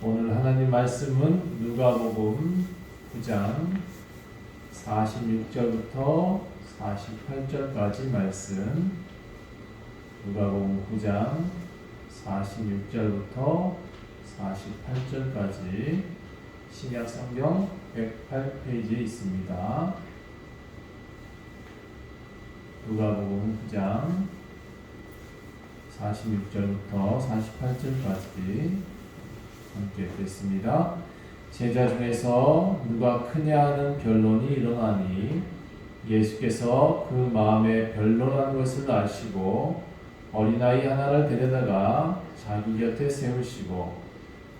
오늘 하나님 말씀은 누가복음 9장 46절부터 48절까지 말씀. 누가복음 9장 46절부터 48절까지 신약성경 108페이지에 있습니다. 누가복음 9장 46절부터 48절까지 함께 읽겠습니다. 제자 중에서 누가 크냐 하는 변론이 일어나니 예수께서 그 마음에 변론한 것을 아시고 어린아이 하나를 데려다가 자기 곁에 세우시고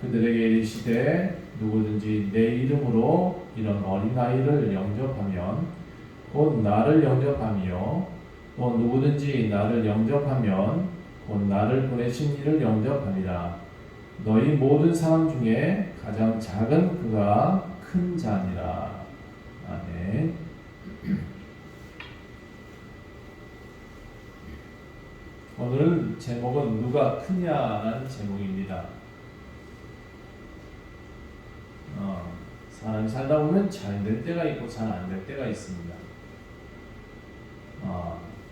그들에게 이르시되 누구든지 내 이름으로 이런 어린아이를 영접하면 곧 나를 영접하며 또 누구든지 나를 영접하면 곧 나를 보내신 이를 영접하리라. 너희 모든 사람 중에 가장 작은 그가 큰 자니라. 아멘. 오늘 제목은 누가 크냐라는 제목입니다. 사람이 살다 보면 잘 될 때가 있고 잘 안 될 때가 있습니다.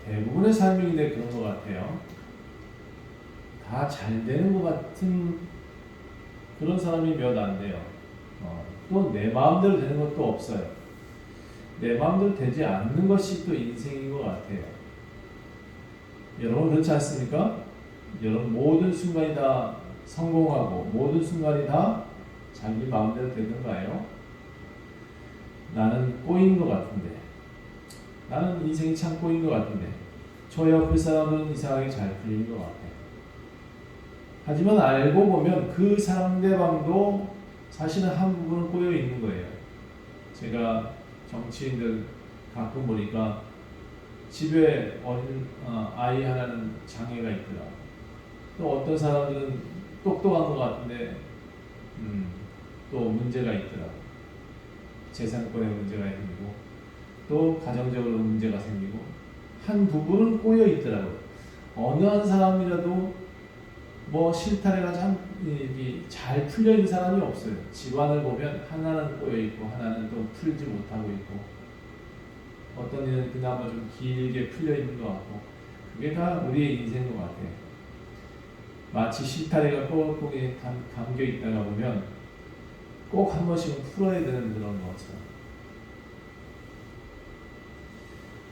대부분의 삶이 그런 것 같아요. 다 잘 되는 것 같은 그런 사람이 몇 안 돼요. 또 내 마음대로 되는 것도 없어요. 내 마음대로 되지 않는 것이 또 인생인 것 같아요. 여러분 그렇지 않습니까? 여러분 모든 순간이 다 성공하고 모든 순간이 다 자기 마음대로 되는가요? 나는 꼬인 것 같은데, 나는 인생이 참 꼬인 것 같은데, 저 옆에 사람은 이상하게 잘 풀리는 것 같아요. 하지만 알고 보면 그 상대방도 사실은 한 부분은 꼬여 있는 거예요. 제가 정치인들 가끔 보니까 집에 어린 아이 하나는 장애가 있더라. 또 어떤 사람들은 똑똑한 것 같은데 또 문제가 있더라. 재산권에 문제가 생기고 또 가정적으로 문제가 생기고 한 부분은 꼬여 있더라고요. 어느 한 사람이라도 뭐 실타래가 잘 풀려 있는 사람이 없어요. 집안을 보면 하나는 꼬여 있고 하나는 또 풀지 못하고 있고 어떤 일은 그나마 좀 길게 풀려 있는 것 같고 그게 다 우리의 인생인 것 같아요. 마치 실타래가 꼿꼿하게 감겨 있다가 보면 꼭 한 번씩은 풀어야 되는 그런 것처럼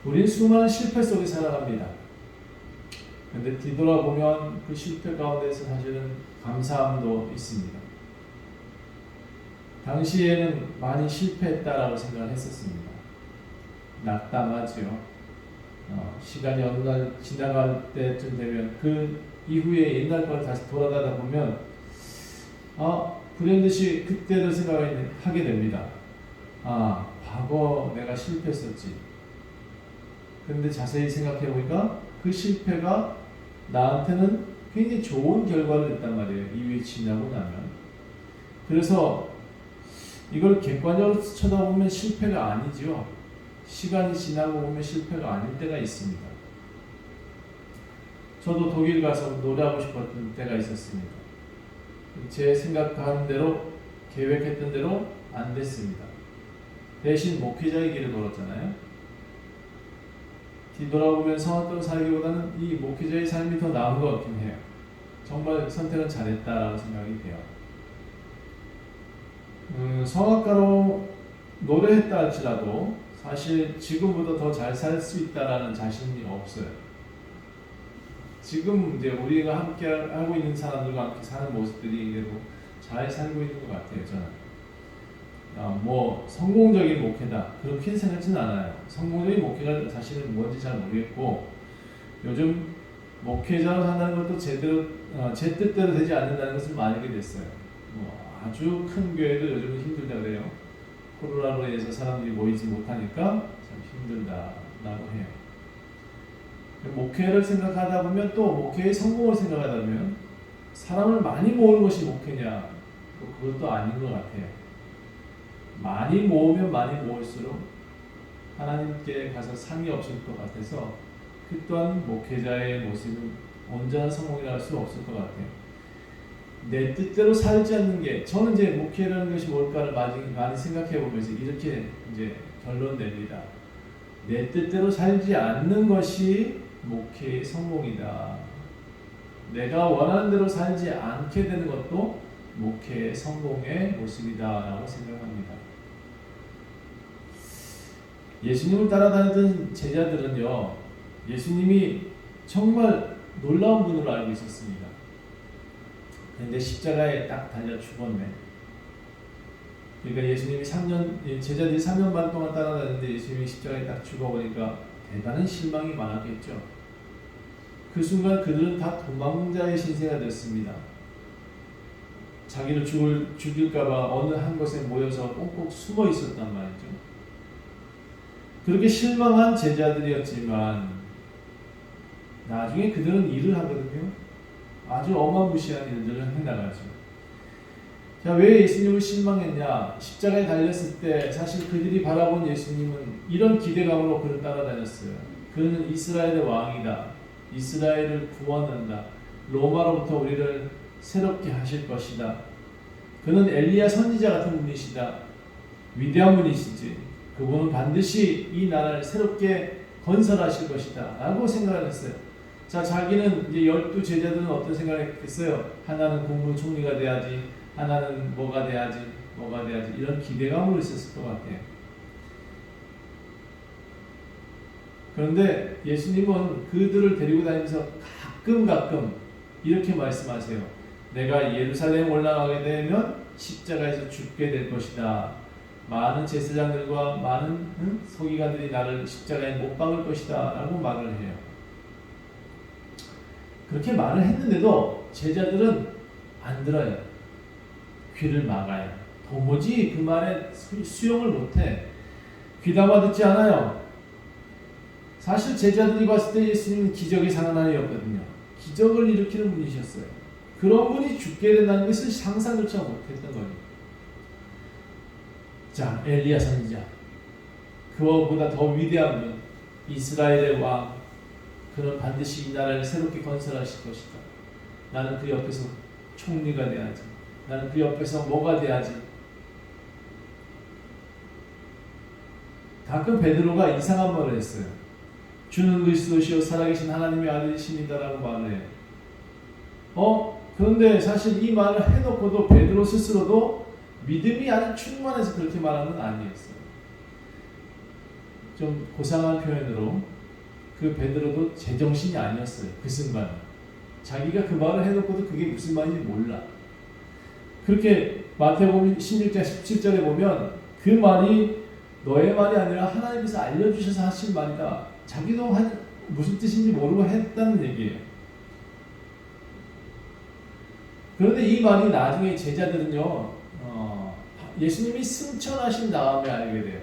우린 수많은 실패 속에 살아갑니다. 근데 뒤돌아보면 그 실패 가운데서 사실은 감사함도 있습니다. 당시에는 많이 실패했다라고 생각을 했었습니다. 낙담하죠. 시간이 어느 날 지나갈 때쯤 되면 그 이후에 옛날 걸 다시 돌아가다 보면 불현듯이 그때를 생각하게 됩니다. 과거 내가 실패했었지. 그런데 자세히 생각해 보니까 그 실패가 나한테는 굉장히 좋은 결과를 냈단 말이에요. 이후에 지나고 나면. 그래서 이걸 객관적으로 쳐다보면 실패가 아니죠. 시간이 지나고 보면 실패가 아닐 때가 있습니다. 저도 독일 가서 노래하고 싶었던 때가 있었습니다. 제 생각하는 대로 계획했던 대로 안 됐습니다. 대신 목회자의 길을 걸었잖아요. 뒤돌아보면 성악으로 살기보다는 이 목회자의 삶이 더 나은 것 같긴 해요. 정말 선택은 잘했다라고 생각이 돼요. 성악가로 노래했다 할지라도 사실 지금보다 더 잘 살 수 있다라는 자신이 없어요. 지금 이제 우리가 함께 하고 있는 사람들과 함께 사는 모습들이 그래도 잘 살고 있는 것 같아요. 저는. 뭐 성공적인 목회다 그렇게 생각하지는 않아요. 성공적인 목회가 사실은 뭔지 잘 모르겠고 요즘 목회자로 산다는 것도 제대로 제 뜻대로 되지 않는다는 것을 많이 알게 됐어요. 뭐 아주 큰 교회도 요즘은 힘들다 그래요. 코로나로 인해서 사람들이 모이지 못하니까 참 힘들다라고 해요. 목회를 생각하다 보면 또 목회의 성공을 생각하다 보면 사람을 많이 모으는 것이 목회냐 그것도 아닌 것 같아요. 많이 모으면 많이 모을수록 하나님께 가서 상이 없을 것 같아서 그 또한 목회자의 모습은 온전한 성공이라 할 수 없을 것 같아요. 내 뜻대로 살지 않는 게, 저는 이제 목회라는 것이 뭘까를 많이 생각해 보면서 이렇게 이제 결론 냅니다. 내 뜻대로 살지 않는 것이 목회의 성공이다. 내가 원하는 대로 살지 않게 되는 것도 목회의 성공의 모습이다라고 생각합니다. 예수님을 따라다니던 제자들은요, 예수님이 정말 놀라운 분으로 알고 있었습니다. 그런데 십자가에 딱 달려 죽었네. 그러니까 예수님이 제자들이 3년 반 동안 따라다녔는데 예수님이 십자가에 딱 죽어보니까 대단한 실망이 많았겠죠. 그 순간 그들은 다 도망자의 신세가 됐습니다. 자기를 죽일까봐 어느 한 곳에 모여서 꽁꽁 숨어 있었단 말이죠. 그렇게 실망한 제자들이었지만 나중에 그들은 일을 하거든요. 아주 어마무시한 일들을 해나가죠. 자, 왜 예수님을 실망했냐? 십자가에 달렸을 때 사실 그들이 바라본 예수님은 이런 기대감으로 그를 따라다녔어요. 그는 이스라엘의 왕이다. 이스라엘을 구원한다. 로마로부터 우리를 새롭게 하실 것이다. 그는 엘리야 선지자 같은 분이시다. 위대한 분이시지. 그분은 반드시 이 나라를 새롭게 건설하실 것이다 라고 생각을 했어요. 자, 자기는 이제 12 제자들은 어떤 생각을 했겠어요? 하나는 국무총리가 돼야지, 하나는 뭐가 돼야지 이런 기대감으로 있었을 것 같아요. 그런데 예수님은 그들을 데리고 다니면서 가끔 이렇게 말씀하세요. 내가 예루살렘 올라가게 되면 십자가에서 죽게 될 것이다. 많은 제사장들과 많은 서기관들이 나를 십자가에 못 박을 것이다 라고 말을 해요. 그렇게 말을 했는데도 제자들은 안 들어요. 귀를 막아요. 도무지 그 말에 수용을 못해. 귀담아 듣지 않아요. 사실 제자들이 봤을 때 예수님은 기적의 상하나이었거든요. 기적을 일으키는 분이셨어요. 그런 분이 죽게 된다는 것을 상상조차 못했던 거예요. 자, 엘리야 선지자, 그거보다 더 위대한 분, 이스라엘의 왕, 그는 반드시 이 나라를 새롭게 건설하실 것이다. 나는 그 옆에서 총리가 돼야지. 나는 그 옆에서 뭐가 돼야지. 가끔 베드로가 이상한 말을 했어요. 주는 그리스도시요 살아계신 하나님의 아들이십니다라고 말을 해요. 그런데 사실 이 말을 해놓고도 베드로 스스로도 믿음이 아주 충만해서 그렇게 말하는 건 아니었어요. 좀 고상한 표현으로 그 베드로도 제정신이 아니었어요. 그 순간 자기가 그 말을 해놓고도 그게 무슨 말인지 몰라. 그렇게 마태복음 16장 17절에 보면 그 말이 너의 말이 아니라 하나님께서 알려주셔서 하신 말이다. 자기도 무슨 뜻인지 모르고 했다는 얘기예요. 그런데 이 말이 나중에 제자들은요, 예수님이 승천하신 다음에 알게 돼요.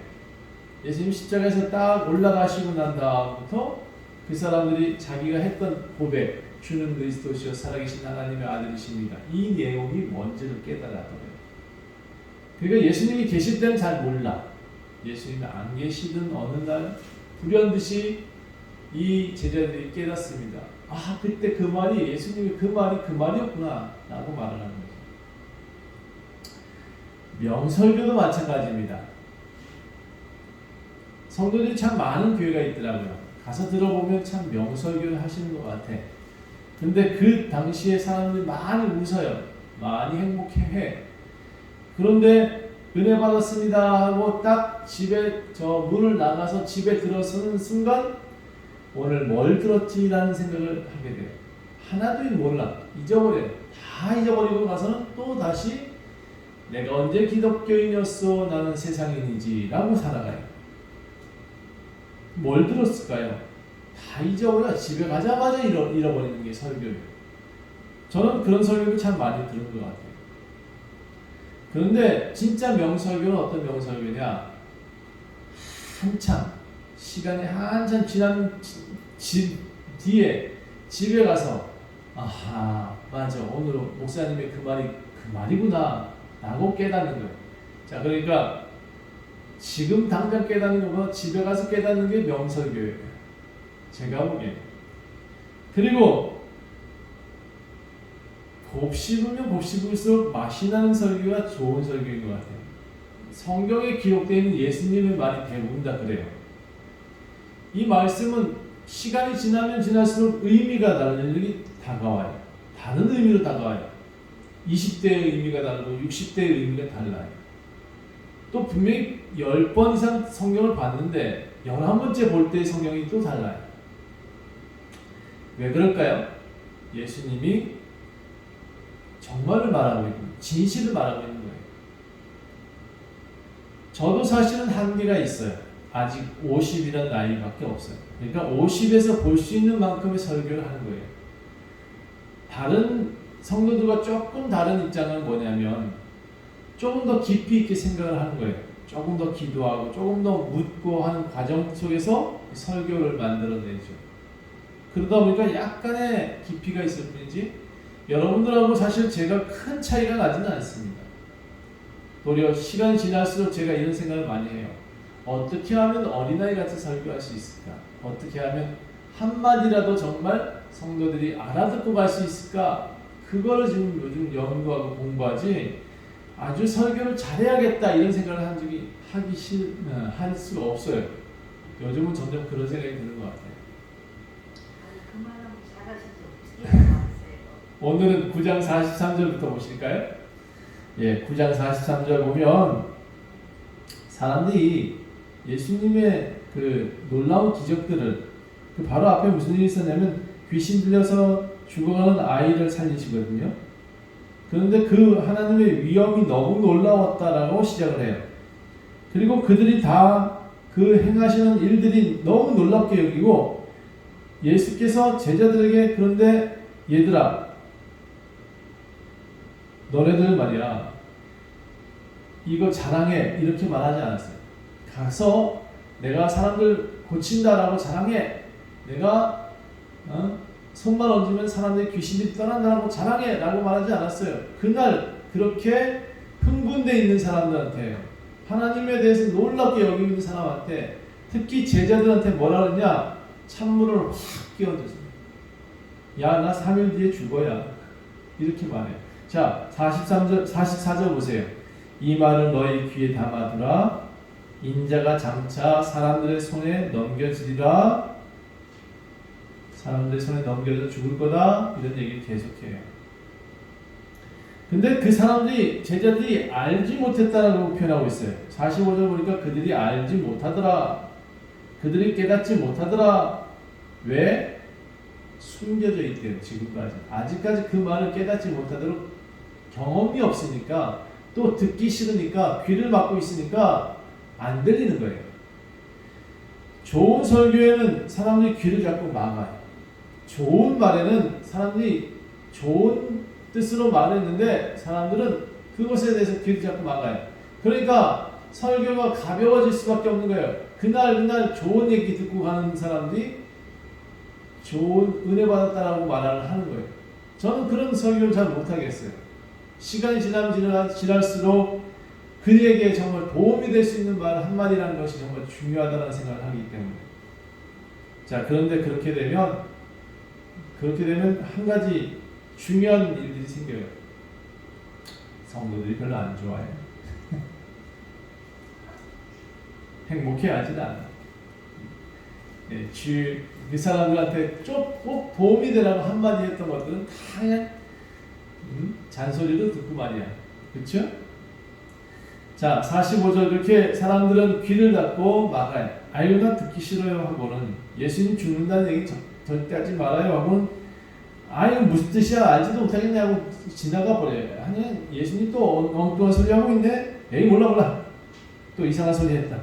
예수님 십자가에서 딱 올라가시고 난 다음부터 그 사람들이 자기가 했던 고백, 주는 그리스도시요 살아계신 하나님의 아들이십니다. 이 내용이 뭔지를 깨달았거든요. 그러니까 예수님이 계실 때는 잘 몰라. 예수님이 안 계시던 어느 날 불현듯이 이 제자들이 깨닫습니다. 아, 그때 그 말이 예수님이 그 말이었구나 라고 말을 하는 거죠. 명설교도 마찬가지입니다. 성도들이 참 많은 교회가 있더라고요. 가서 들어보면 참 명설교를 하시는 것 같아. 근데 그 당시에 사람들이 많이 웃어요. 많이 행복해. 그런데 은혜 받았습니다 하고 딱 집에 문을 나가서 집에 들어서는 순간 오늘 뭘 들었지라는 생각을 하게 돼요. 하나도 몰라. 잊어버려요. 다 잊어버리고 가서는 또 다시 내가 언제 기독교인이었어? 나는 세상인이지 라고 살아가요. 뭘 들었을까요? 다 잊어버려. 집에 가자마자 잃어버리는 게 설교예요. 저는 그런 설교를 참 많이 들은 것 같아요. 그런데 진짜 명설교는 어떤 명설교냐? 시간이 한참 지난 뒤에 집에 가서 아하, 맞아, 오늘 목사님의 그 말이구나 라고 깨닫는 거예요. 자, 그러니까 지금 당장 깨닫는 것보다 집에 가서 깨닫는 게 명설교예요. 제가 보기에는. 그리고 곱씹으면 곱씹을수록 맛이 나는 설교가 좋은 설교인 것 같아요. 성경에 기록되어 있는 예수님의 말이 대부분 다 그래요. 이 말씀은 시간이 지나면 지날수록 의미가 다른 일이 다가와요. 다른 의미로 다가와요. 20대의 의미가 다르고 60대의 의미가 달라요. 또 분명히 10번 이상 성경을 봤는데 11번째 볼 때의 성경이 또 달라요. 왜 그럴까요? 예수님이 정말을 말하고 있고 진실을 말하고 있는 거예요. 저도 사실은 한계가 있어요. 아직 50이라는 나이밖에 없어요. 그러니까 50에서 볼 수 있는 만큼의 설교를 하는 거예요. 다른 성도들과 조금 다른 입장은 뭐냐면 조금 더 깊이 있게 생각을 하는 거예요. 조금 더 기도하고 조금 더 묻고 하는 과정 속에서 설교를 만들어내죠. 그러다 보니까 약간의 깊이가 있을 뿐이지 여러분들하고 사실 제가 큰 차이가 나지는 않습니다. 도리어 시간이 지날수록 제가 이런 생각을 많이 해요. 어떻게 하면 어린아이 같이 설교할 수 있을까? 어떻게 하면 한마디라도 정말 성도들이 알아듣고 갈 수 있을까? 그거를 지금 요즘 연구하고 공부하지 아주 설교를 잘해야겠다 이런 생각을 할 수가 없어요. 요즘은 점점 그런 생각이 드는 것 같아요. 그만하면 잘하시죠. 오늘은 9장 43절부터 보실까요? 예, 9장 43절 보면 사람들이 예수님의 그 놀라운 기적들을 그 바로 앞에 무슨 일이 있었냐면 귀신 들려서 죽어가는 아이를 살리시거든요. 그런데 그 하나님의 위엄이 너무 놀라웠다라고 시작을 해요. 그리고 그들이 다 그 행하시는 일들이 너무 놀랍게 여기고 예수께서 제자들에게 그런데 얘들아 너네들 말이야 이거 자랑해 이렇게 말하지 않았어요. 가서 내가 사람들 고친다라고 자랑해. 내가 손만 얹으면 사람들의 귀신이 떠난다라고 자랑해 라고 말하지 않았어요. 그날 그렇게 흥분되어 있는 사람들한테 하나님에 대해서 놀랍게 여기고 있는 사람한테 특히 제자들한테 뭐라 그러냐 찬물을 확 끼얹었어요. 야 나 3일 뒤에 죽어야 이렇게 말해요. 자 44절 보세요. 이 말을 너희 귀에 담아두라. 인자가 장차 사람들의 손에 넘겨지리라. 사람들의 손에 넘겨져 죽을 거다. 이런 얘기를 계속해요. 근데 그 사람들이 제자들이 알지 못했다라고 표현하고 있어요. 45절 보니까 그들이 알지 못하더라. 그들이 깨닫지 못하더라. 왜? 숨겨져 있대요. 지금까지. 아직까지 그 말을 깨닫지 못하도록 경험이 없으니까 또 듣기 싫으니까 귀를 막고 있으니까 안 들리는 거예요. 좋은 설교에는 사람들이 귀를 자꾸 막아요. 좋은 말에는 사람들이 좋은 뜻으로 말했는데 사람들은 그것에 대해서 귀를 자꾸 막아요. 그러니까 설교가 가벼워질 수밖에 없는 거예요. 그날 좋은 얘기 듣고 가는 사람들이 좋은 은혜 받았다라고 말을 하는 거예요. 저는 그런 설교를 잘 못하겠어요. 시간이 지나면 지날수록 그에게 정말 도움이 될 수 있는 말 한마디라는 것이 정말 중요하다는 생각을 하기 때문에. 자, 그런데 그렇게 되면 한 가지 중요한 일들이 생겨요. 성도들이 별로 안 좋아해요. 행복해하지는 않아요. 예, 그 사람들한테 꼭 도움이 되라고 한마디 했던 것들은 다 그냥 잔소리도 듣고 말이야. 그렇죠? 자, 45절 그렇게 사람들은 귀를 닫고 막아요. 아유 나 듣기 싫어요 하고는 예수님 죽는다는 얘기 절대 하지 말아요 하고는 아유 무슨 뜻이야 알지도 못하겠냐고 지나가 버려요. 아니 예수님 또 엉뚱한 소리 하고 있네. 에이 몰라 또 이상한 소리 했다.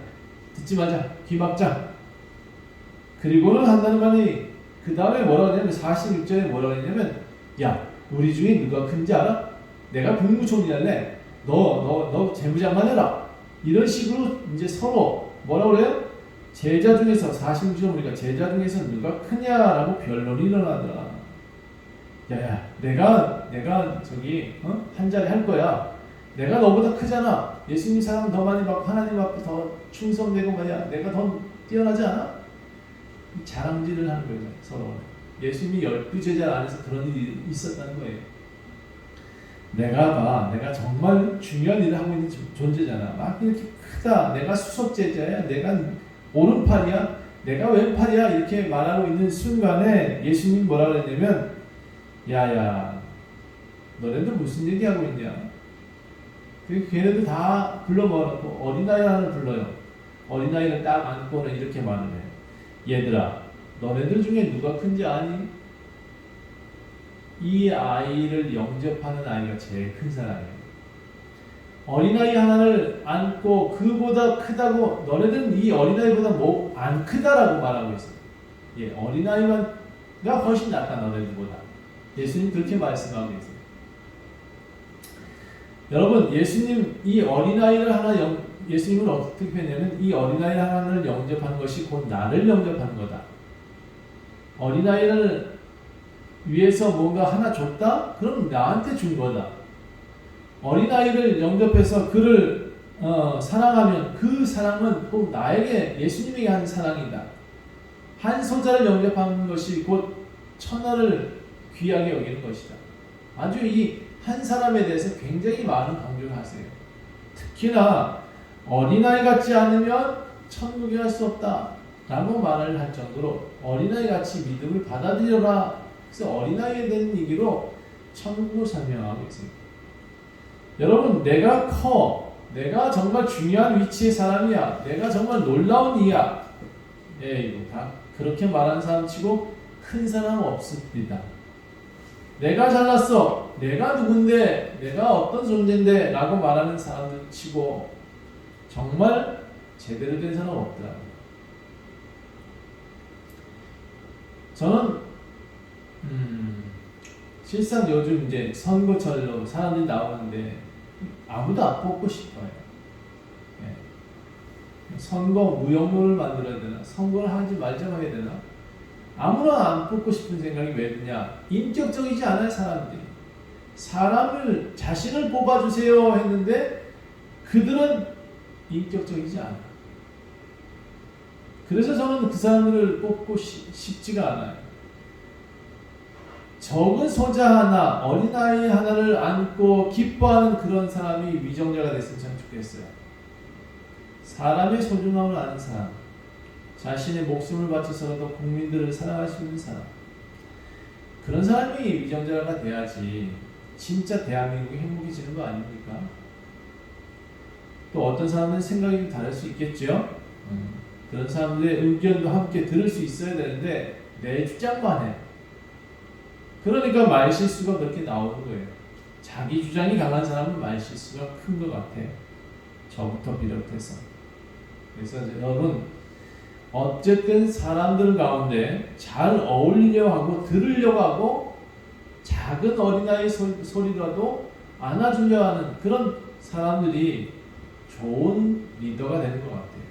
듣지 마자. 귀 막자. 그리고는 한다는 말이 그 다음에 뭐라고 하냐면 46절에 뭐라고 하냐면 야 우리 중에 누가 큰지 알아? 내가 국무총리 할래. 너 재무장만 해라. 이런 식으로 이제 서로 뭐라고 그래요? 제자 중에서 46절 보니까 제자 중에서 누가 크냐라고 변론이 일어나더라. 야야 내가 저기 한 자리 할 거야. 내가 너보다 크잖아. 예수님 사랑 더 많이 받고 하나님 앞에 더 충성되고 말이야. 내가 더 뛰어나지 않아? 자랑질을 하는 거예요. 서로. 예수님이 12제자 안에서 그런 일이 있었다는 거예요. 내가 정말 중요한 일을 하고 있는 존재잖아. 막 이렇게 크다. 내가 수석제자야. 내가 오른팔이야. 내가 왼팔이야. 이렇게 말하고 있는 순간에 예수님 뭐라 그랬냐면, 야야, 너네들 무슨 얘기하고 있냐? 그 걔네들 다 불러 모아놓고 어린아이 하나를 불러요. 어린아이를 딱 안고는 이렇게 말을 해요. 얘들아, 너네들 중에 누가 큰지 아니? 이 아이를 영접하는 아이가 제일 큰 사람이에요. 어린아이 하나를 안고 그보다 크다고, 너네들은 이 어린아이보다 뭐 안 크다라고 말하고 있어요. 예, 어린아이가 훨씬 낫다, 너네들보다. 예수님 그렇게 말씀하고 계세요. 여러분, 예수님 이 어린아이를 하나 예수님은 어떻게 했냐면, 이 어린아이 하나를 영접하는 것이 곧 나를 영접하는 거다. 어린아이를 위해서 뭔가 하나 줬다? 그럼 나한테 준 거다. 어린아이를 영접해서 그를 사랑하면 그 사랑은 꼭 나에게, 예수님에게 하는 사랑이다. 한 소자를 영접하는 것이 곧 천하를 귀하게 여기는 것이다. 아주 이 한 사람에 대해서 굉장히 많은 강조를 하세요. 특히나 어린아이 같지 않으면 천국에 갈 수 없다 라고 말을 할 정도로 어린아이 같이 믿음을 받아들여라. 그래서 어린아이에 대한 얘기로 천국을 설명하고 있습니다. 여러분, 내가 내가 정말 중요한 위치의 사람이야. 내가 정말 놀라운 이야. 예, 이거 다 그렇게 말하는 사람 치고 큰 사람 없습니다. 내가 잘났어. 내가 누군데, 내가 어떤 존재인데 라고 말하는 사람들 치고 정말 제대로 된 사람 없더라고요. 저는 실상 요즘 이제 선거철로 사람들이 나오는데 아무도 안 뽑고 싶어요. 예. 선거 무용론을 만들어야 되나? 선거를 하지 말자고 해야 되나? 아무나 안 뽑고 싶은 생각이 왜 드냐? 인격적이지 않아요, 사람들이. 사람을, 자신을 뽑아주세요 했는데 그들은 인격적이지 않아요. 그래서 저는 그 사람들을 뽑고 싶지가 않아요. 적은 소자 하나, 어린아이 하나를 안고 기뻐하는 그런 사람이 위정자가 됐으면 참 좋겠어요. 사람의 소중함을 아는 사람, 자신의 목숨을 바쳐서라도 국민들을 사랑할 수 있는 사람, 그런 사람이 위정자가 돼야지 진짜 대한민국이 행복해지는 거 아닙니까? 또 어떤 사람은 생각이 다를 수 있겠죠. 그런 사람들의 의견도 함께 들을 수 있어야 되는데 내 주장만 해. 그러니까 말실수가 그렇게 나오는 거예요. 자기 주장이 강한 사람은 말실수가 큰 것 같아요. 저부터 비롯해서. 그래서 여러분, 어쨌든 사람들 가운데 잘 어울리려고 하고 들으려고 하고 작은 어린아이 소리라도 안아주려 하는 그런 사람들이 좋은 리더가 되는 것 같아요.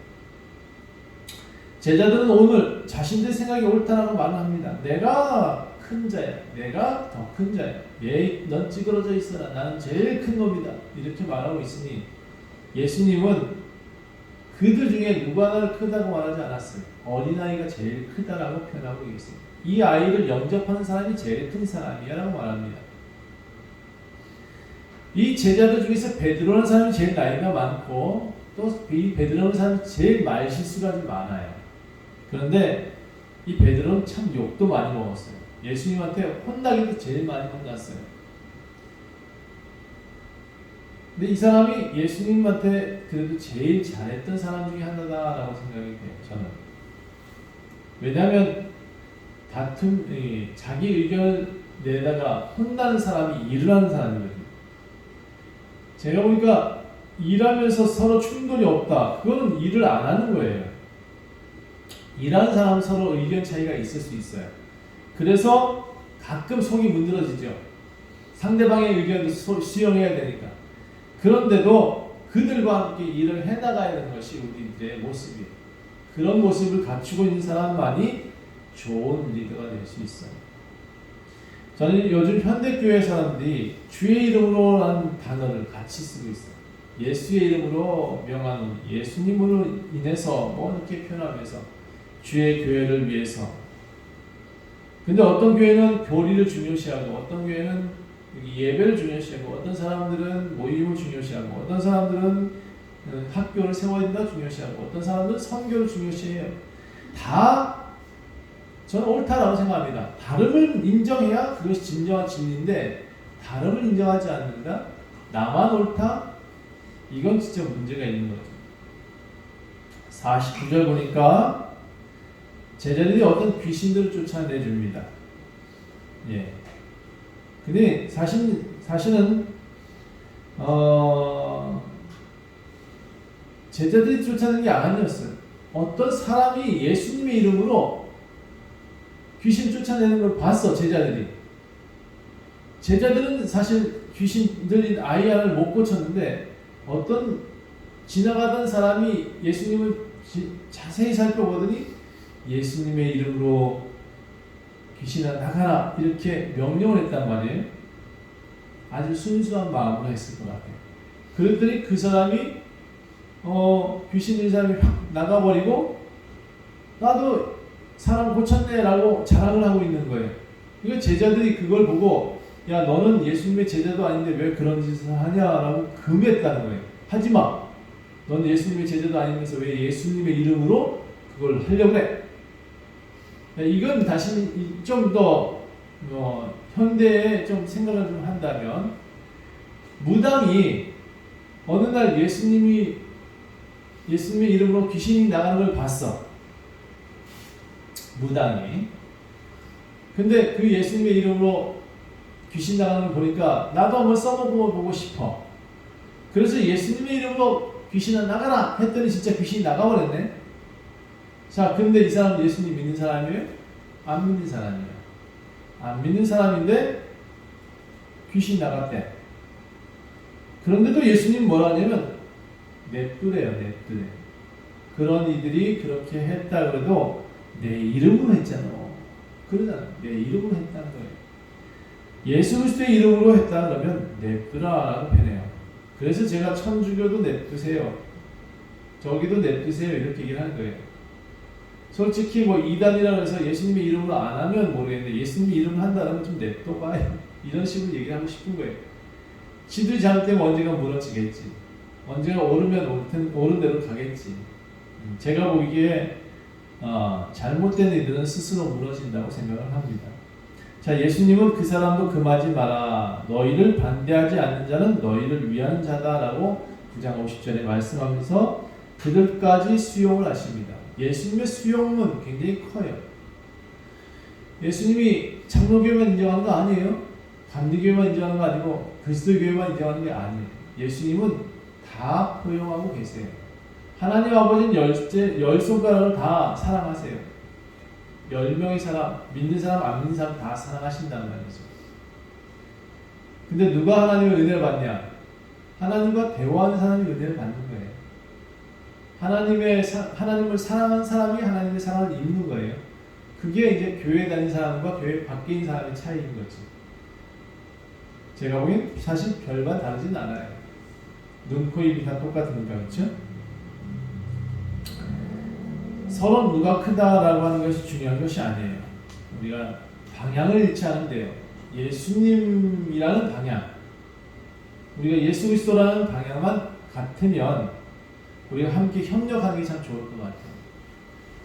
제자들은 오늘 자신들 생각이 옳다라고 말을 합니다. 내가 큰 자야. 내가 더 큰 자야. 넌 찌그러져 있어라. 나는 제일 큰 놈이다. 이렇게 말하고 있으니 예수님은 그들 중에 누가 나를 크다고 말하지 않았어요. 어린아이가 제일 크다라고 표현하고 있습니다. 이 아이를 영접하는 사람이 제일 큰 사람이야 라고 말합니다. 이 제자들 중에서 베드로라는 사람이 제일 나이가 많고 또 이 베드로라는 사람이 제일 말실수가 좀 많아요. 그런데 이 베드로는 참 욕도 많이 먹었어요. 예수님한테 혼나기도 제일 많이 혼났어요. 근데 이 사람이 예수님한테 그래도 제일 잘했던 사람 중에 하나다라고 생각이 돼요. 저는. 왜냐하면 자기 의견을 내다가 혼나는 사람이 일을 하는 사람이거든요. 제가 보니까 일하면서 서로 충돌이 없다. 그거는 일을 안 하는 거예요. 일하는 사람은 서로 의견 차이가 있을 수 있어요. 그래서 가끔 속이 문드러지죠. 상대방의 의견도 수용해야 되니까. 그런데도 그들과 함께 일을 해나가야 되는 것이 우리들의 모습이에요. 그런 모습을 갖추고 있는 사람만이 좋은 리더가 될 수 있어요. 저는 요즘 현대교회 사람들이 주의 이름으로라는 단어를 같이 쓰고 있어요. 예수의 이름으로 명하는, 예수님으로 인해서 뭐 이렇게 표현하면서 주의 교회를 위해서. 근데 어떤 교회는 교리를 중요시하고 어떤 교회는 예배를 중요시하고, 어떤 사람들은 모임을 중요시하고, 어떤 사람들은 학교를 세워야 된다 중요시하고, 어떤 사람들은 선교를 중요시해요. 다 저는 옳다라고 생각합니다. 다름을 인정해야 그것이 진정한 진리인데, 다름을 인정하지 않는다, 나만 옳다, 이건 진짜 문제가 있는 거죠. 49절 보니까 제자들이 어떤 귀신들을 쫓아내줍니다. 예. 근데 사실은 제자들이 쫓아내는 게 아니었어요. 어떤 사람이 예수님의 이름으로 귀신 쫓아내는 걸 봤어, 제자들이. 제자들은 사실 귀신들이 아이 하나를 못 고쳤는데, 어떤 지나가던 사람이 예수님을 자세히 살펴보더니 예수님의 이름으로 귀신아 나가라 이렇게 명령을 했단 말이에요. 아주 순수한 마음으로 했을 것 같아요. 그랬더니 그 사람이 귀신 들린 사람이 확 나가버리고, 나도 사람 고쳤네 라고 자랑을 하고 있는 거예요. 이거 제자들이 그걸 보고, 야 너는 예수님의 제자도 아닌데 왜 그런 짓을 하냐라고 금했다는 거예요. 하지마, 넌 예수님의 제자도 아니면서 왜 예수님의 이름으로 그걸 하려고 해. 이건 다시 좀 더 현대에 좀 생각을 좀 한다면, 무당이 어느 날 예수님의 이름으로 귀신이 나가는 걸 봤어, 무당이. 근데 그 예수님의 이름으로 귀신 나가는 걸 보니까 나도 한번 써보고 싶어. 그래서 예수님의 이름으로 귀신아 나가라 했더니 진짜 귀신이 나가버렸네. 자, 근데 이 사람 예수님 믿는 사람이에요? 안 믿는 사람이에요. 안 믿는 사람인데 귀신이 나갔대. 그런데도 예수님 뭐라 하냐면 냅두래요, 냅두래. 그런 이들이 그렇게 했다 그래도 내 이름으로 했잖아. 그러잖아. 내 이름으로 했다는 거예요. 예수 그리스도의 이름으로 했다 그러면 냅두라라고 표현해요. 그래서 제가 천주교도 냅두세요, 저기도 냅두세요 이렇게 얘기를 하는 거예요. 솔직히 뭐 이단이라고 해서 예수님의 이름으로 안 하면 모르겠는데, 예수님의 이름을 한다면 좀 냅둬봐요. 이런 식으로 얘기를 하고 싶은 거예요. 지들이 잘못되면 언젠가 무너지겠지. 언젠가 오르면 오른 대로 가겠지. 제가 보기에 잘못된 이들은 스스로 무너진다고 생각을 합니다. 자, 예수님은 그 사람도 금하지 마라. 너희를 반대하지 않는 자는 너희를 위한 자다라고 9장 50절에 말씀하면서 그들까지 수용을 하십니다. 예수님의 수용은 굉장히 커요. 예수님이 장로교회만 인정하는 거 아니에요. 감리교회만 인정하는 거 아니고 그리스도교회만 인정하는 게 아니에요. 예수님은 다 포용하고 계세요. 하나님 아버지는 열 손가락을 다 사랑하세요. 10명의 사람, 믿는 사람, 안 믿는 사람 다 사랑하신다는 말이죠. 근데 누가 하나님의 은혜를 받냐? 하나님과 대화하는 사람이 은혜를 받는 거예요. 하나님을 사랑하는 사람이 하나님의 사랑을 입는 거예요. 그게 이제 교회 다니는 사람과 교회 밖에 있는 사람의 차이인 거죠. 제가 보기엔 사실 별반 다르진 않아요. 눈, 코, 입이 다 똑같으니까, 그렇죠? 서로 누가 크다라고 하는 것이 중요한 것이 아니에요. 우리가 방향을 잃지 않으면 돼요. 예수님이라는 방향, 우리가 예수 그리스도라는 방향만 같으면 우리가 함께 협력하는 게 참 좋을 것 같아요.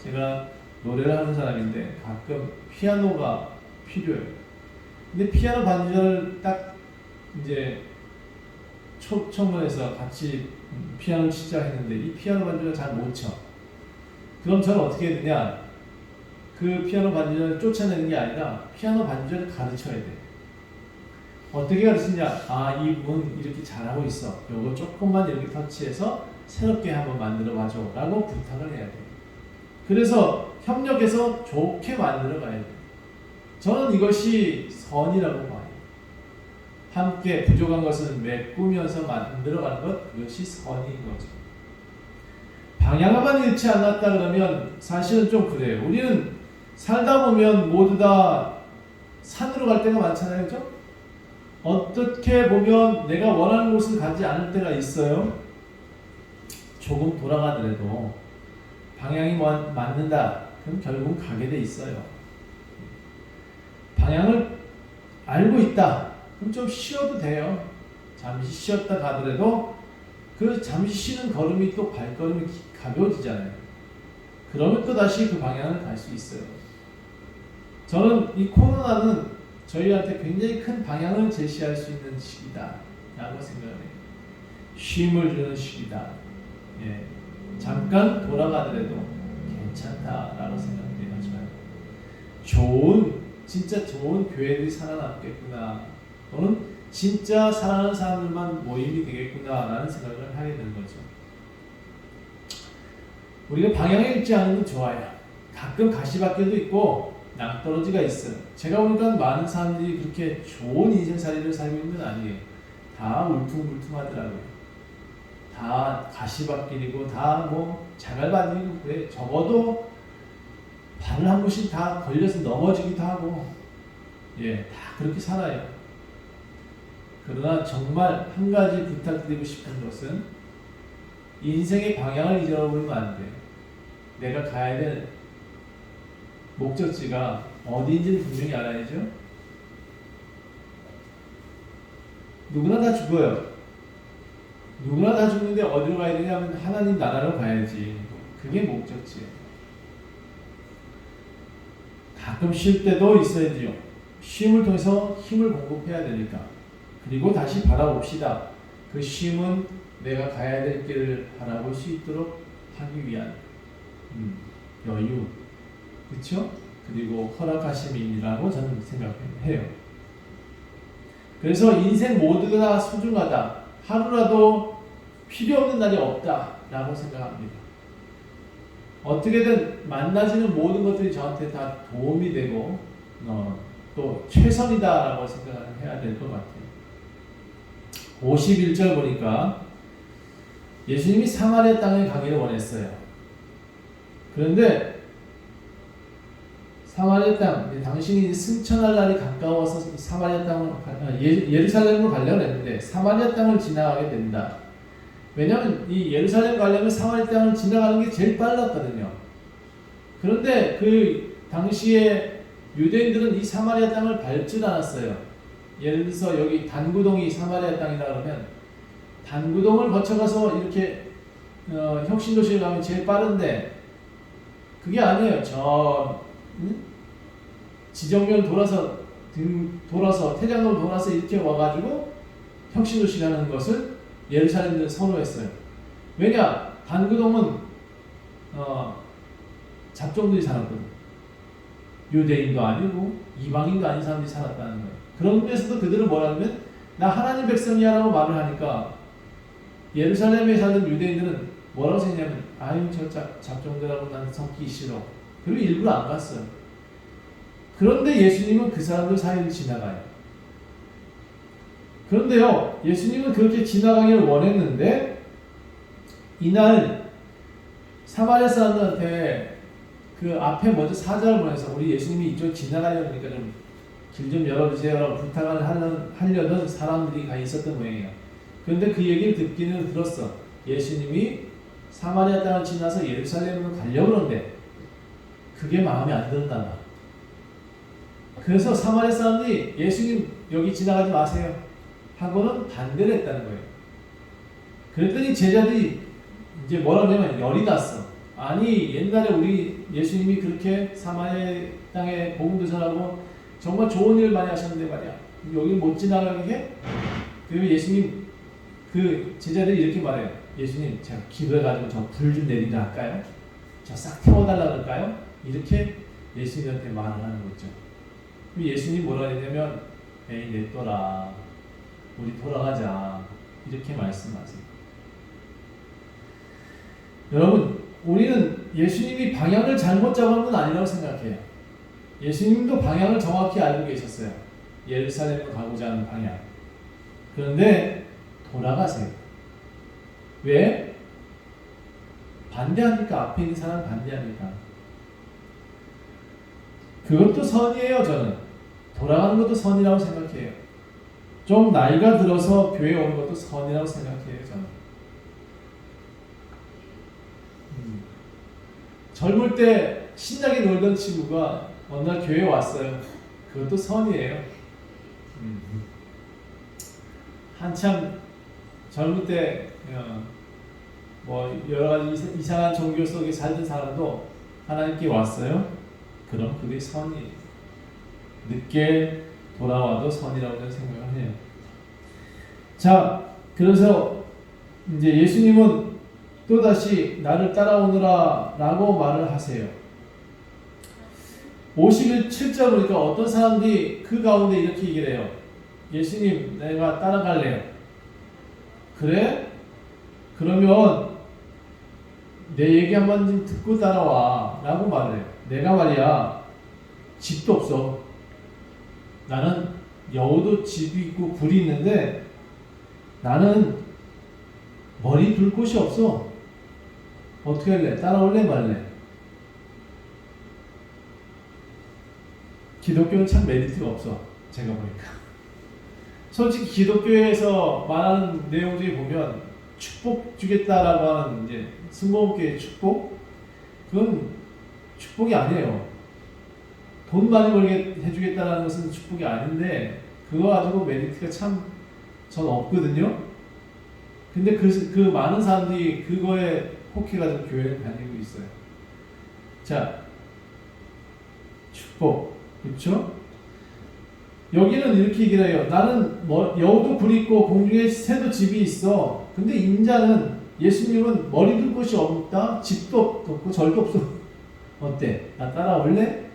제가 노래를 하는 사람인데 가끔 피아노가 필요해요. 근데 피아노 반주를 딱 이제 초청문해서 같이 피아노를 치자 했는데 이 피아노 반주를 잘 못 쳐. 그럼 저는 어떻게 해야 되냐? 그 피아노 반주를 쫓아내는 게 아니라 피아노 반주를 가르쳐야 돼. 어떻게 가르치냐? 아, 이 부분 이렇게 잘하고 있어. 요거 조금만 이렇게 터치해서 새롭게 한번 만들어 봐줘 라고 부탁을 해야 돼. 그래서 협력해서 좋게 만들어 가야 돼. 저는 이것이 선이라고 봐요. 함께 부족한 것은 메꾸면서 만들어 가는 것, 그것이 선인 거죠. 방향만 잃지 않았다 그러면 사실은 좀 그래요. 우리는 살다 보면 모두 다 산으로 갈 때가 많잖아요, 그죠? 어떻게 보면 내가 원하는 곳을 가지 않을 때가 있어요. 조금 돌아가더라도 방향이 맞는다, 그럼 결국 가게 돼 있어요. 방향을 알고 있다, 그럼 좀 쉬어도 돼요. 잠시 쉬었다 가더라도 그 잠시 쉬는 걸음이 또 발걸음이 가벼워지잖아요. 그러면 또 다시 그 방향을 갈 수 있어요. 저는 이 코로나는 저희한테 굉장히 큰 방향을 제시할 수 있는 시기다 라고 생각해요. 쉼을 주는 시기다. 예. 잠깐 돌아가더라도 괜찮다라고 생각해요. 진짜 좋은 교회들이 살아남겠구나, 또는 진짜 사랑하는 사람들만 모임이 되겠구나라는 생각을 하게 되는 거죠. 우리가 방향을 잃지 않는 건 좋아요. 가끔 가시밭길도 있고 낭떠러지가 있어요. 제가 보니까 많은 사람들이 그렇게 좋은 인생살이를 살고 있는 건 아니에요. 다 울퉁불퉁하더라고요. 다 가시밭길이고 다 뭐 자갈밭이고 그래. 적어도 발을 한 번씩 다 걸려서 넘어지기도 하고, 예, 다 그렇게 살아요. 그러나 정말 한 가지 부탁드리고 싶은 것은 인생의 방향을 잊어버리면 안 돼. 내가 가야 될 목적지가 어디인지를 분명히 알아야죠. 누구나 다 죽어요. 누구나 다 죽는데 어디로 가야 되냐면 하나님 나라로 가야지. 그게 목적지예요. 가끔 쉴 때도 있어야지요. 쉼을 통해서 힘을 공급해야 되니까. 그리고 다시 바라봅시다. 그 쉼은 내가 가야 될 길을 바라볼 수 있도록 하기 위한 여유, 그렇죠? 그리고 허락하심이라고 저는 생각해요. 그래서 인생 모두가 다 소중하다. 하루라도 필요 없는 날이 없다라고 생각합니다. 어떻게든 만나지는 모든 것들이 저한테 다 도움이 되고 또 최선이다라고 생각을 해야 될 것 같아요. 51절 보니까 예수님이 사마리아 땅에 가기를 원했어요. 그런데 사마리아 땅, 당신이 승천할 날이 가까워서 사마리아 땅을 예루살렘으로 가려고 했는데 사마리아 땅을 지나가게 된다. 왜냐하면 이 예루살렘 가려면 사마리아 땅을 지나가는 게 제일 빨랐거든요. 그런데 그 당시에 유대인들은 이 사마리아 땅을 밟질 않았어요. 예를 들어서 여기 단구동이 사마리아 땅이라 그러면 단구동을 거쳐가서 이렇게 혁신도시에 가면 제일 빠른데 그게 아니에요. 지정면 돌아서 태장로 돌아서 이렇게 와가지고 혁신도시 가는 것을 예루살렘들은 선호했어요. 왜냐? 단구동은 잡종들이 살았거든. 유대인도 아니고 이방인도 아닌 사람들이 살았다는 거예요. 그런 데서도 그들은 뭐라면 나 하나님 백성이야라고 말을 하니까 예루살렘에 사는 유대인들은 뭐라고 생각하냐면 아유 저 잡종들하고 나는 섞기 싫어. 그리고 일부러 안 갔어요. 그런데 예수님은 그 사람들 사이를 지나가요. 그런데요, 예수님은 그렇게 지나가기를 원했는데 이날 사마리아 사람들한테 그 앞에 먼저 사자를 보내서 우리 예수님이 이쪽 지나가려니까 좀 길 좀 열어주세요라고 부탁을 하려던 사람들이 가 있었던 모양이에요. 그런데 그 얘기를 듣기는 들었어. 예수님이 사마리아 땅을 지나서 예루살렘으로 가려고 그러는데 그게 마음에 안 들었나 봐. 그래서 사마리아 사람들이 예수님 여기 지나가지 마세요 하고는 반대를 했다는 거예요. 그랬더니 제자들이 이제 뭐라고 하냐면 열이 났어. 아니 옛날에 우리 예수님이 그렇게 사마리아 땅에 복음도 전하고 정말 좋은 일을 많이 하셨는데 말이야 여기 못 지나가게 해? 그러면 예수님 그 제자들이 이렇게 말해요. 예수님 제가 기도해가지고 저 불 좀 내리라 할까요? 저 싹 태워달라 할까요? 이렇게 예수님한테 말을 하는 거죠. 그럼 예수님 뭐라 했냐면 에이 냅둬라 우리 돌아가자 이렇게 말씀하세요. 여러분 우리는 예수님이 방향을 잘못 잡은 건 아니라고 생각해요. 예수님도 방향을 정확히 알고 계셨어요. 예루살렘으로 가고자 하는 방향. 그런데 돌아가세요. 왜? 반대하니까. 앞에 있는 사람 반대하니까. 그것도 선이에요. 저는 돌아가는 것도 선이라고 생각해요. 좀 나이가 들어서 교회 오는 것도 선이라고 생각해요. 저는 젊을 때 신나게 놀던 친구가 어느 날 교회에 왔어요. 그것도 선이에요. 한참 젊을 때 뭐 여러 가지 이상한 종교 속에 살던 사람도 하나님께 왔어요. 그럼 그게 선이에요. 늦게 돌아와도 선이라고 저는 생각을 해요. 자, 그래서 이제 예수님은 또다시 나를 따라오너라 라고 말을 하세요. 57절 보니까 어떤 사람들이 그 가운데 이렇게 얘기를 해요. 예수님, 내가 따라갈래요. 그래? 그러면 내 얘기 한번 좀 듣고 따라와 라고 말을 해요. 내가 말이야 집도 없어. 나는 여우도 집이 있고 굴이 있는데 나는 머리 둘 곳이 없어. 어떻게 할래? 따라올래 말래? 기독교는 참 메리트가 없어. 제가 보니까. 솔직히 기독교에서 말하는 내용 중에 보면 축복 주겠다라고 하는 이제 승모교의 축복, 그건 축복이 아니에요. 돈 많이 벌게 해주겠다라는 것은 축복이 아닌데 그거 가지고 메리트가 참 전 없거든요. 근데 그 많은 사람들이 그거에 혹해가지고 교회를 다니고 있어요. 자, 축복, 그렇죠? 여기는 이렇게 얘기를 해요. 나는 뭐 여우도 굴 있고 공중에 새도 집이 있어. 근데 인자는 예수님은 머리 둘 곳이 없다, 집도 없고 절도 없어. 어때? 나 따라올래?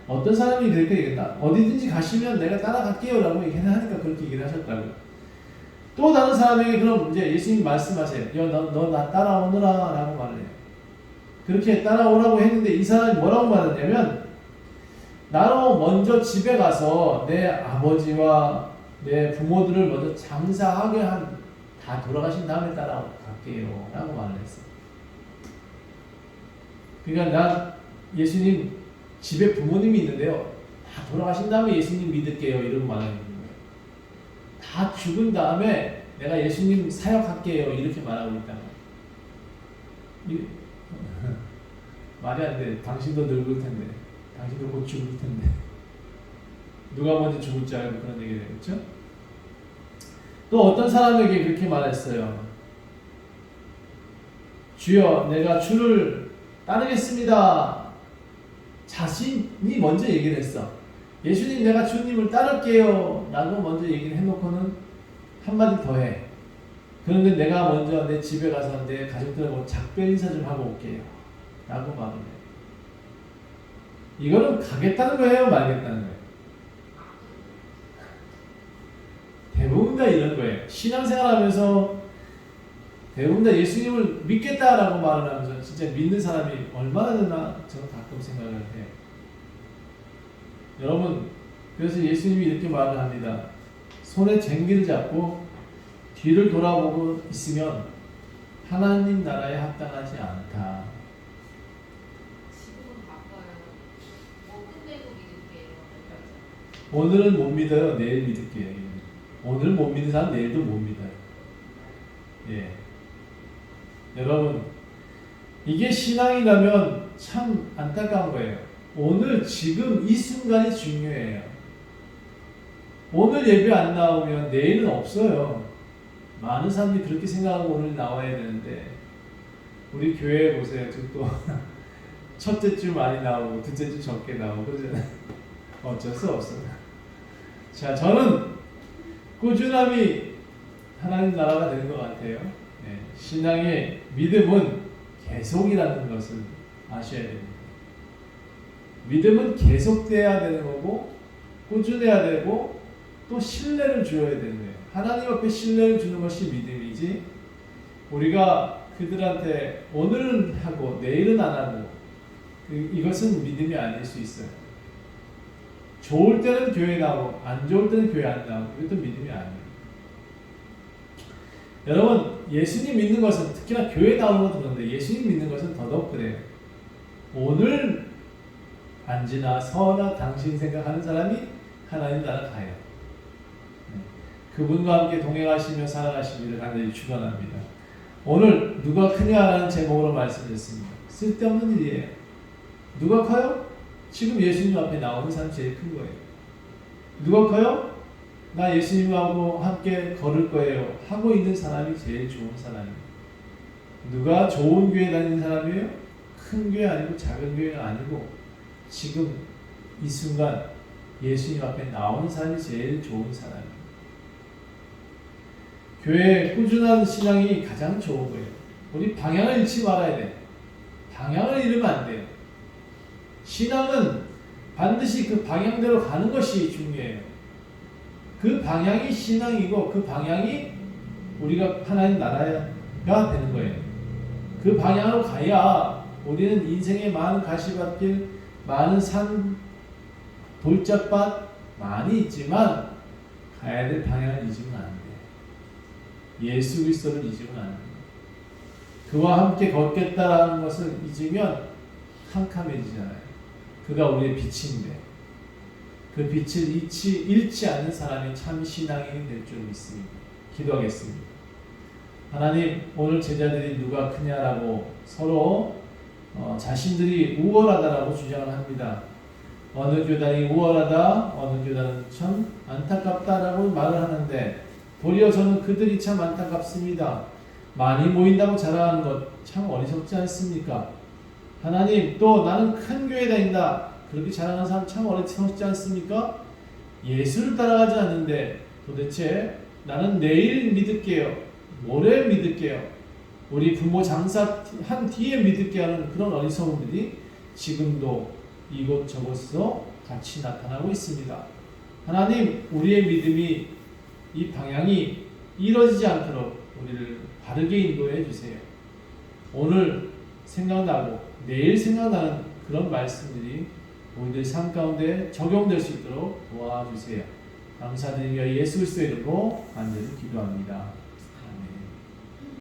어떤 사람이 그렇게 얘기했다. 어디든지 가시면 내가 따라갈게요라고 얘기하니까 그렇게 얘기를 하셨다고요. 또 다른 사람에게 그럼 이제 예수님 말씀하세요. 너 나 따라오너라 라고 말을 해요. 그렇게 따라오라고 했는데 이 사람이 뭐라고 말했냐면 나로 먼저 집에 가서 내 아버지와 내 부모들을 먼저 장사하게 다 돌아가신 다음에 따라갈게요 라고 말을 했어요. 그러니까 난 예수님 집에 부모님이 있는데요, 다 돌아가신 다음에 예수님 믿을게요 이런 말을 하는 거예요. 다 죽은 다음에 내가 예수님 사역할게요 이렇게 말하고 있다는 거예요. 말이 안 돼. 당신도 늙을 텐데, 당신도 곧 죽을 텐데 누가 먼저 죽을 줄 알고 그런 얘기를 해요. 그렇죠? 또 어떤 사람에게 그렇게 말했어요. 주여, 내가 주를 따르겠습니다. 자신이 먼저 얘기를 했어. 예수님, 내가 주님을 따를게요 라고 먼저 얘기를 해놓고는 한마디 더 해. 그런데 내가 먼저 내 집에 가서 내 가족들하고 작별 인사 좀 하고 올게요 라고 말을 해. 이거는 가겠다는 거예요, 말겠다는 거예요? 대부분 다 이런 거예요. 신앙생활 하면서 대부분 다 예수님을 믿겠다라고 말을 하면서 진짜 믿는 사람이 얼마나 되나 저는 가끔 생각을 해요. 여러분, 그래서 예수님이 이렇게 말을 합니다. 손에 쟁기를 잡고 뒤를 돌아보고 있으면 하나님 나라에 합당하지 않다. 지금은 바빠요. 뭐 끝내고 믿을게요. 오늘은 못 믿어요. 내일 믿을게요. 오늘 못 믿는 사람 내일도 못 믿어요. 예. 여러분, 이게 신앙이라면 참 안타까운 거예요. 오늘 지금 이 순간이 중요해요. 오늘 예배 안 나오면 내일은 없어요. 많은 사람들이 그렇게 생각하고 오늘 나와야 되는데 우리 교회에 보세요. 또 첫째 주 많이 나오고 둘째 주 적게 나오고 그러잖아요. 어쩔 수 없어요. 자, 저는 꾸준함이 하나님 나라가 되는 것 같아요. 네, 신앙의 믿음은 계속이라는 것을 아셔야 됩니다. 믿음은 계속돼야 되는 거고 꾸준해야 되고 또 신뢰를 줘야 되는 거예요. 하나님 앞에 신뢰를 주는 것이 믿음이지 우리가 그들한테 오늘은 하고 내일은 안 하고 이것은 믿음이 아닐 수 있어요. 좋을 때는 교회 나오고 안 좋을 때는 교회 안 나오고 이것도 믿음이 아니에요. 여러분, 예수님 믿는 것은 특히나 교회 나오는 것도 그런데 예수님 믿는 것은 더더욱 그래요. 오늘 안지나 서나 당신 생각하는 사람이 하나님 나라 가요. 그분과 함께 동행하시며 살아가시기를 간절히 축원합니다. 오늘 누가 크냐라는 제목으로 말씀드렸습니다. 쓸데없는 일이에요. 누가 커요? 지금 예수님 앞에 나오는 사람이 제일 큰 거예요. 누가 커요? 나 예수님하고 함께 걸을 거예요 하고 있는 사람이 제일 좋은 사람이에요. 누가 좋은 교회 다니는 사람이에요? 큰 교회 아니고 작은 교회가 아니고 지금 이 순간 예수님 앞에 나오는 사람이 제일 좋은 사람이에요. 교회에 꾸준한 신앙이 가장 좋은 거예요. 우리 방향을 잃지 말아야 돼. 방향을 잃으면 안 돼요. 신앙은 반드시 그 방향대로 가는 것이 중요해요. 그 방향이 신앙이고 그 방향이 우리가 하나님 나라가 되는 거예요. 그 방향으로 가야 우리는 인생의 많은 가시밭길, 많은 산, 돌짝밭 많이 있지만 가야 될 방향을 잊으면 안 돼. 예수 그리스도를 잊으면 안 돼. 그와 함께 걷겠다라는 것을 잊으면 캄캄해지잖아요. 그가 우리의 빛인데 그 빛을 잃지 않는 사람이 참 신앙인이 될 줄 믿습니다. 기도하겠습니다. 하나님, 오늘 제자들이 누가 크냐라고 서로 자신들이 우월하다라고 주장을 합니다. 어느 교단이 우월하다, 어느 교단은 참 안타깝다라고 말을 하는데 도리어 저는 그들이 참 안타깝습니다. 많이 모인다고 자랑하는 것 참 어리석지 않습니까? 하나님, 또 나는 큰 교회 다닌다 그렇게 자랑하는 사람 참 어리석지 않습니까? 예수를 따라가지 않는데 도대체 나는 내일 믿을게요, 모레 믿을게요, 우리 부모 장사한 뒤에 믿을게 하는 그런 어리석음들이 지금도 이곳저곳에서 같이 나타나고 있습니다. 하나님, 우리의 믿음이 이 방향이 이루어지지 않도록 우리를 바르게 인도해 주세요. 오늘 생각나고 내일 생각나는 그런 말씀들이 우리들 삶 가운데 적용될 수 있도록 도와주세요. 감사드리며 예수 그리스도의 이름으로 간절히 기도합니다.